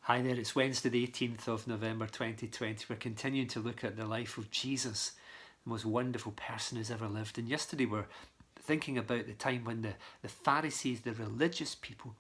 Hi there, it's Wednesday the 18th of November 2020. We're continuing to look at the life of Jesus, the most wonderful person who's ever lived. And yesterday we're thinking about the time when the Pharisees, the religious people,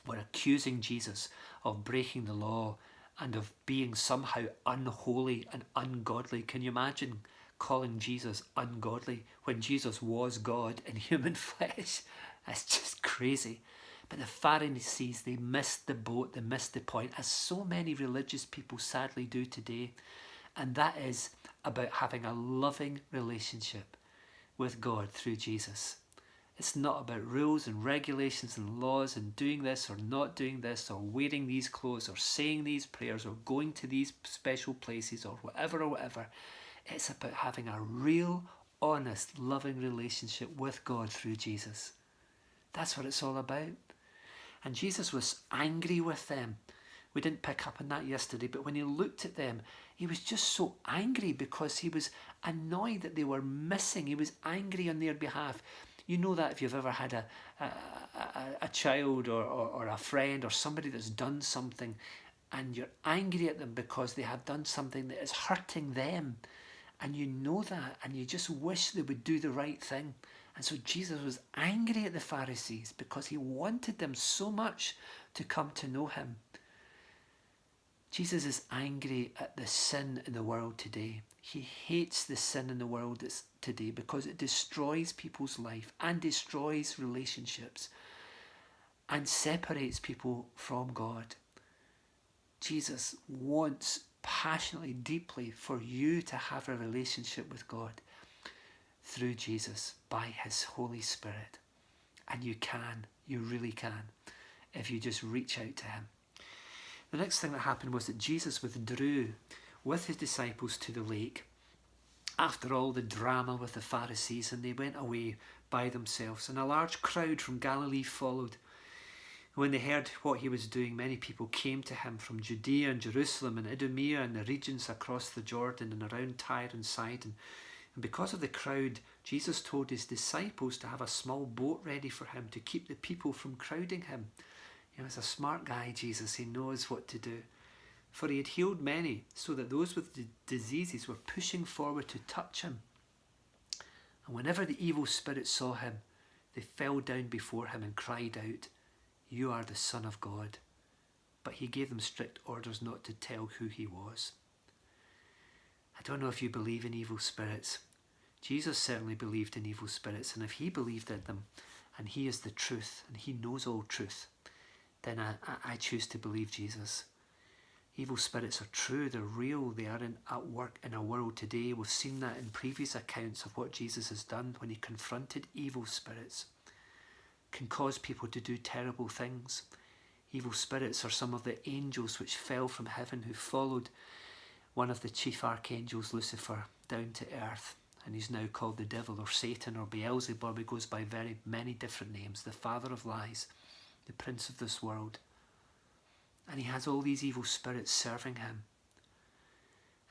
were accusing Jesus of breaking the law and of being somehow unholy and ungodly. Can you imagine calling Jesus ungodly when Jesus was God in human flesh? That's just crazy. But the Pharisees, they missed the boat, they missed the point, as so many religious people sadly do today. And that is about having a loving relationship with God through Jesus. It's not about rules and regulations and laws and doing this or not doing this or wearing these clothes or saying these prayers or going to these special places or whatever. It's about having a real, honest, loving relationship with God through Jesus. That's what it's all about. And Jesus was angry with them. We didn't pick up on that yesterday, but when he looked at them, he was just so angry because he was annoyed that they were missing. He was angry on their behalf. You know that if you've ever had a child or a friend or somebody that's done something and you're angry at them because they have done something that is hurting them, and you know that, and you just wish they would do the right thing. And so Jesus was angry at the Pharisees because he wanted them so much to come to know him. Jesus is angry at the sin in the world today. He hates the sin in the world today because it destroys people's life and destroys relationships and separates people from God. Jesus wants passionately, deeply for you to have a relationship with God through Jesus by his Holy Spirit. And you really can, if you just reach out to him. The next thing that happened was that Jesus withdrew with his disciples to the lake after all the drama with the Pharisees, and they went away by themselves, and a large crowd from Galilee followed. When they heard what he was doing, many people came to him from Judea and Jerusalem and Idumea and the regions across the Jordan and around Tyre and Sidon. And because of the crowd, Jesus told his disciples to have a small boat ready for him to keep the people from crowding him. He was a smart guy, Jesus. He knows what to do. For he had healed many, so that those with diseases were pushing forward to touch him. And whenever the evil spirits saw him, they fell down before him and cried out, "You are the Son of God." But he gave them strict orders not to tell who he was. I don't know if you believe in evil spirits. Jesus certainly believed in evil spirits, and if he believed in them, and he is the truth, and he knows all truth, then I choose to believe Jesus. Evil spirits are true, they're real, they are at work in our world today. We've seen that in previous accounts of what Jesus has done when he confronted evil spirits. Can cause people to do terrible things. Evil spirits are some of the angels which fell from heaven, who followed one of the chief archangels, Lucifer, down to earth, and he's now called the devil or Satan or Beelzebub. He goes by very many different names. The father of lies, the prince of this world. And he has all these evil spirits serving him.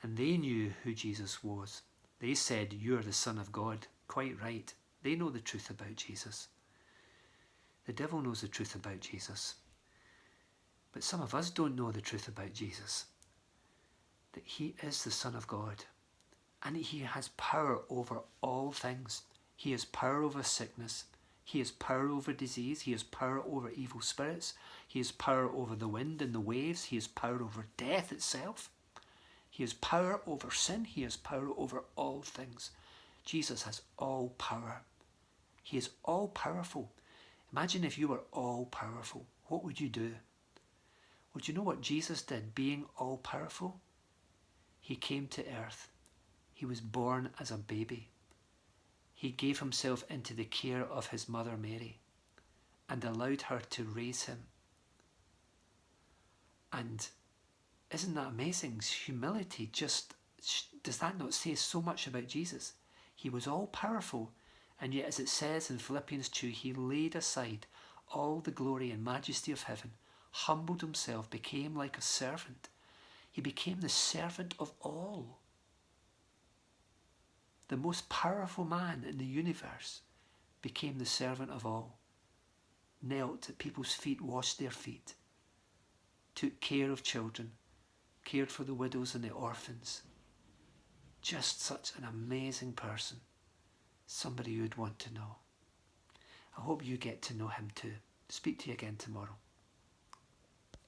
And they knew who Jesus was. They said, "You are the Son of God." Quite right. They know the truth about Jesus. The devil knows the truth about Jesus. But some of us don't know the truth about Jesus. That he is the Son of God. And he has power over all things. He has power over sickness. He has power over disease. He has power over evil spirits. He has power over the wind and the waves. He has power over death itself. He has power over sin. He has power over all things. Jesus has all power. He is all powerful. Imagine if you were all powerful. What would you do? Well, do you know what Jesus did, being all powerful? He came to earth. He was born as a baby. He gave himself into the care of his mother Mary and allowed her to raise him. And isn't that amazing? Humility, does that not say so much about Jesus? He was all powerful, and yet, as it says in Philippians 2, he laid aside all the glory and majesty of heaven, humbled himself, became like a servant. He became the servant of all. The most powerful man in the universe became the servant of all, knelt at people's feet, washed their feet, took care of children, cared for the widows and the orphans. Just such an amazing person, somebody you'd want to know. I hope you get to know him too. Speak to you again tomorrow.